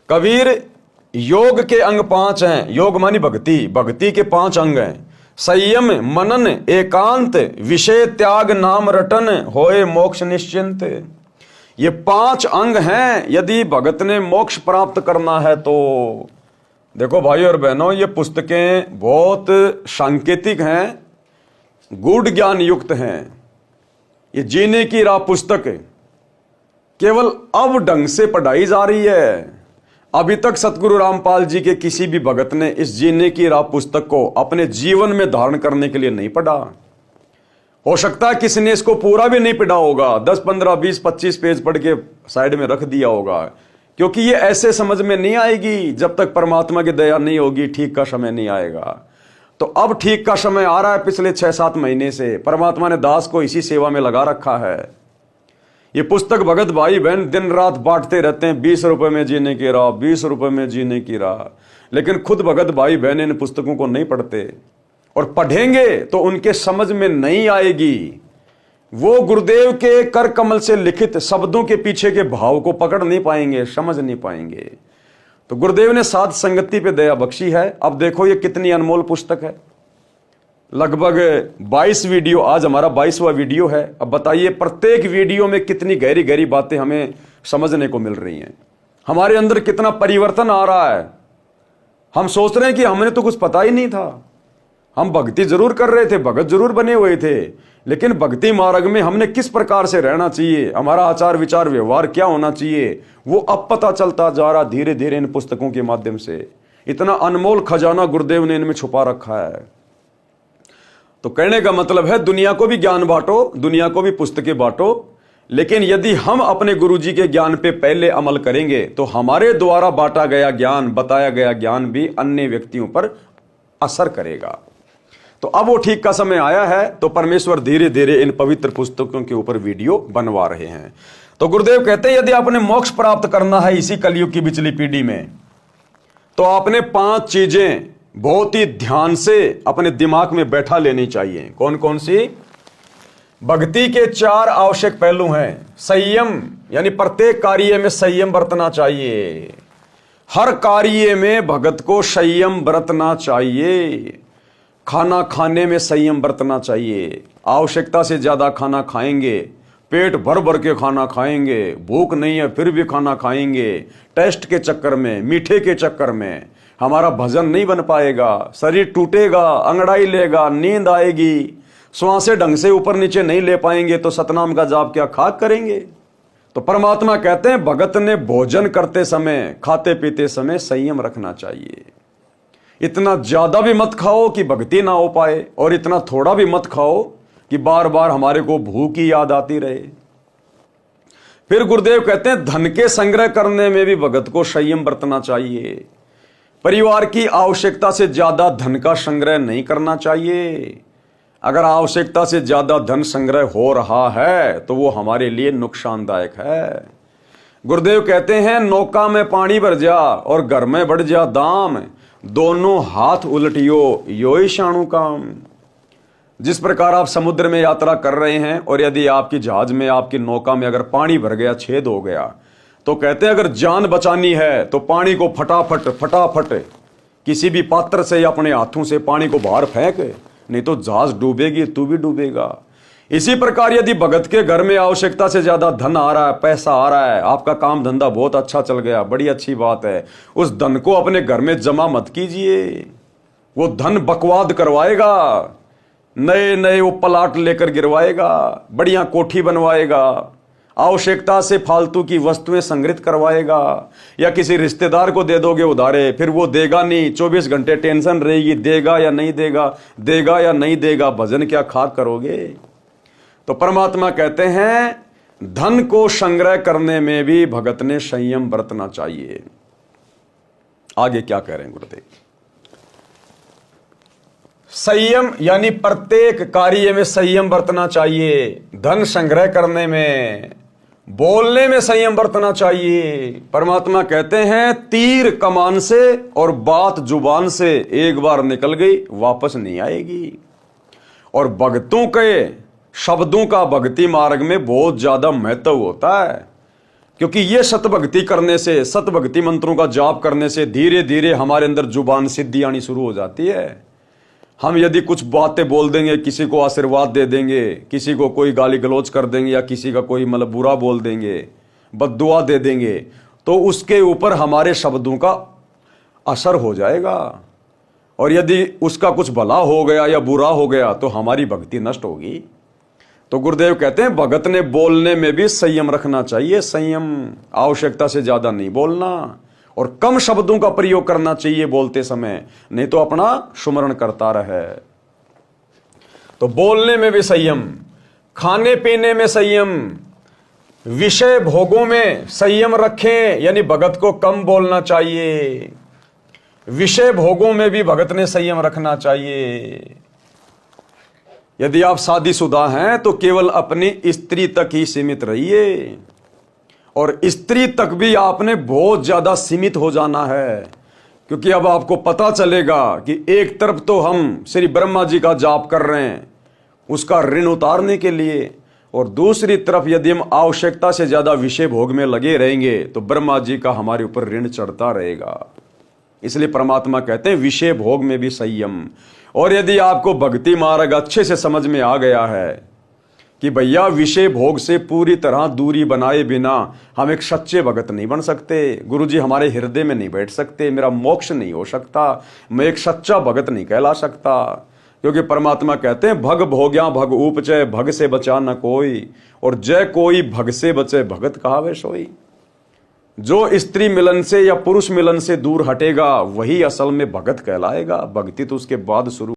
कबीर योग के अंग 5 हैं। योग मानी भक्ति, भक्ति के 5 अंग हैं। संयम, मनन, एकांत, विषय त्याग, नाम रटन, होए मोक्ष निश्चिंत। ये 5 अंग हैं यदि भगत ने मोक्ष प्राप्त करना है तो। देखो भाई और बहनों, ये पुस्तकें बहुत सांकेतिक हैं, गूढ़ ज्ञान युक्त हैं। ये जीने की राह पुस्तक केवल अब ढंग से पढ़ाई जा रही है। अभी तक सतगुरु रामपाल जी के किसी भी भगत ने इस जीने की राह पुस्तक को अपने जीवन में धारण करने के लिए नहीं पढ़ा। हो सकता है किसी ने इसको पूरा भी नहीं पढ़ा होगा, 10, 15, 20, 25 पेज पढ़ के साइड में रख दिया होगा, क्योंकि ये ऐसे समझ में नहीं आएगी जब तक परमात्मा की दया नहीं होगी, ठीक का समय नहीं आएगा। तो अब ठीक का समय आ रहा है। पिछले 6-7 महीने से परमात्मा ने दास को इसी सेवा में लगा रखा है। ये पुस्तक भगत भाई बहन दिन रात बांटते रहते हैं, 20 रुपए में जीने की राह, 20 रुपए में जीने की राह, लेकिन खुद भगत भाई बहन इन पुस्तकों को नहीं पढ़ते, और पढ़ेंगे तो उनके समझ में नहीं आएगी। वो गुरुदेव के कर कमल से लिखित शब्दों के पीछे के भाव को पकड़ नहीं पाएंगे, समझ नहीं पाएंगे। तो गुरुदेव ने साध संगति पे दया बख्शी है। अब देखो ये कितनी अनमोल पुस्तक है। लगभग 22 वीडियो, आज हमारा 22वां वीडियो है। अब बताइए प्रत्येक वीडियो में कितनी गहरी गहरी बातें हमें समझने को मिल रही हैं, हमारे अंदर कितना परिवर्तन आ रहा है। हम सोच रहे हैं कि हमने तो कुछ पता ही नहीं था, हम भक्ति जरूर कर रहे थे, भगत जरूर बने हुए थे, लेकिन भक्ति मार्ग में हमने किस प्रकार से रहना चाहिए, हमारा आचार विचार व्यवहार क्या होना चाहिए, वो अब पता चलता जा रहा धीरे धीरे इन पुस्तकों के माध्यम से। इतना अनमोल खजाना गुरुदेव ने इनमें छुपा रखा है। तो कहने का मतलब है दुनिया को भी ज्ञान बांटो, दुनिया को भी पुस्तकें बांटो, लेकिन यदि हम अपने गुरुजी के ज्ञान पे पहले अमल करेंगे तो हमारे द्वारा बांटा गया ज्ञान, बताया गया ज्ञान भी अन्य व्यक्तियों पर असर करेगा। तो अब वो ठीक का समय आया है, तो परमेश्वर धीरे धीरे इन पवित्र पुस्तकों के ऊपर वीडियो बनवा रहे हैं। तो गुरुदेव कहते हैं यदि आपने मोक्ष प्राप्त करना है इसी कलयुग की बिचली पीढ़ी में, तो आपने 5 चीजें बहुत ही ध्यान से अपने दिमाग में बैठा लेनी चाहिए। कौन कौन सी? भक्ति के 4 आवश्यक पहलू हैं। संयम, यानी प्रत्येक कार्य में संयम बरतना चाहिए। हर कार्य में भगत को संयम बरतना चाहिए। खाना खाने में संयम बरतना चाहिए। आवश्यकता से ज्यादा खाना खाएंगे, पेट भर भर के खाना खाएंगे, भूख नहीं है फिर भी खाना खाएंगे, टेस्ट के चक्कर में, मीठे के चक्कर में हमारा भजन नहीं बन पाएगा, शरीर टूटेगा, अंगड़ाई लेगा, नींद आएगी, श्वासें ढंग से ऊपर नीचे नहीं ले पाएंगे, तो सतनाम का जाप क्या खाक करेंगे। तो परमात्मा कहते हैं भगत ने भोजन करते समय, खाते पीते समय संयम रखना चाहिए। इतना ज्यादा भी मत खाओ कि भक्ति ना हो पाए, और इतना थोड़ा भी मत खाओ कि बार बार हमारे को भूख की याद आती रहे। फिर गुरुदेव कहते हैं धन के संग्रह करने में भी भगत को संयम बरतना चाहिए। परिवार की आवश्यकता से ज्यादा धन का संग्रह नहीं करना चाहिए। अगर आवश्यकता से ज्यादा धन संग्रह हो रहा है तो वो हमारे लिए नुकसानदायक है। गुरुदेव कहते हैं नौका में पानी भर जा और घर में बढ़ जा दाम, दोनों हाथ उलटियो यो ही शाणु काम। जिस प्रकार आप समुद्र में यात्रा कर रहे हैं और यदि आपकी जहाज में, आपकी नौका में अगर पानी भर गया, छेद हो गया, तो कहते हैं अगर जान बचानी है तो पानी को फटाफट फटाफट किसी भी पात्र से या अपने हाथों से पानी को बाहर फेंक, नहीं तो जहाज डूबेगी, तू भी डूबेगा। इसी प्रकार यदि भगत के घर में आवश्यकता से ज्यादा धन आ रहा है, पैसा आ रहा है, आपका काम धंधा बहुत अच्छा चल गया, बड़ी अच्छी बात है, उस धन को अपने घर में जमा मत कीजिए। वो धन बकवाद करवाएगा, नए नए वो प्लाट लेकर गिरवाएगा, बढ़िया कोठी बनवाएगा, आवश्यकता से फालतू की वस्तुएं संग्रहित करवाएगा, या किसी रिश्तेदार को दे दोगे उधारे, फिर वो देगा नहीं, 24 घंटे टेंशन रहेगी, देगा या नहीं देगा, देगा या नहीं देगा, भजन क्या खाक करोगे। तो परमात्मा कहते हैं धन को संग्रह करने में भी भगत ने संयम बरतना चाहिए। आगे क्या कह रहे हैं गुरुदेव? संयम यानी प्रत्येक कार्य में संयम बरतना चाहिए। धन संग्रह करने में, बोलने में संयम बरतना चाहिए। परमात्मा कहते हैं तीर कमान से और बात जुबान से एक बार निकल गई वापस नहीं आएगी। और भक्तों के शब्दों का भक्ति मार्ग में बहुत ज्यादा महत्व होता है। क्योंकि ये सतभक्ति करने से, सतभक्ति मंत्रों का जाप करने से धीरे धीरे हमारे अंदर जुबान सिद्धि आनी शुरू हो जाती है। हम यदि कुछ बातें बोल देंगे, किसी को आशीर्वाद दे देंगे, किसी को कोई गाली गलौज कर देंगे, या किसी का कोई मतलब बुरा बोल देंगे, बद्दुआ दे देंगे, तो उसके ऊपर हमारे शब्दों का असर हो जाएगा। और यदि उसका कुछ भला हो गया या बुरा हो गया तो हमारी भक्ति नष्ट होगी। तो गुरुदेव कहते हैं भगत ने बोलने में भी संयम रखना चाहिए। संयम, आवश्यकता से ज्यादा नहीं बोलना और कम शब्दों का प्रयोग करना चाहिए बोलते समय, नहीं तो अपना सुमरण करता रहे। तो बोलने में भी संयम, खाने पीने में संयम, विषय भोगों में संयम रखें, यानी भगत को कम बोलना चाहिए। विषय भोगों में भी भगत ने संयम रखना चाहिए। यदि आप शादीशुदा हैं तो केवल अपनी स्त्री तक ही सीमित रहिए, और स्त्री तक भी आपने बहुत ज्यादा सीमित हो जाना है। क्योंकि अब आपको पता चलेगा कि एक तरफ तो हम श्री ब्रह्मा जी का जाप कर रहे हैं उसका ऋण उतारने के लिए, और दूसरी तरफ यदि हम आवश्यकता से ज्यादा विषय भोग में लगे रहेंगे तो ब्रह्मा जी का हमारे ऊपर ऋण चढ़ता रहेगा। इसलिए परमात्मा कहते हैं विषय भोग में भी संयम। और यदि आपको भक्ति मार्ग अच्छे से समझ में आ गया है कि भैया विषय भोग से पूरी तरह दूरी बनाए बिना हम एक सच्चे भगत नहीं बन सकते, गुरुजी हमारे हृदय में नहीं बैठ सकते, मेरा मोक्ष नहीं हो सकता, मैं एक सच्चा भगत नहीं कहला सकता। क्योंकि परमात्मा कहते हैं भग भोग्या भग उपचय, भग से बचा न कोई, और जय कोई भग से बचे भगत कहावे सोई। जो स्त्री मिलन से या पुरुष मिलन से दूर हटेगा वही असल में भगत कहलाएगा। भक्ति तो उसके बाद शुरू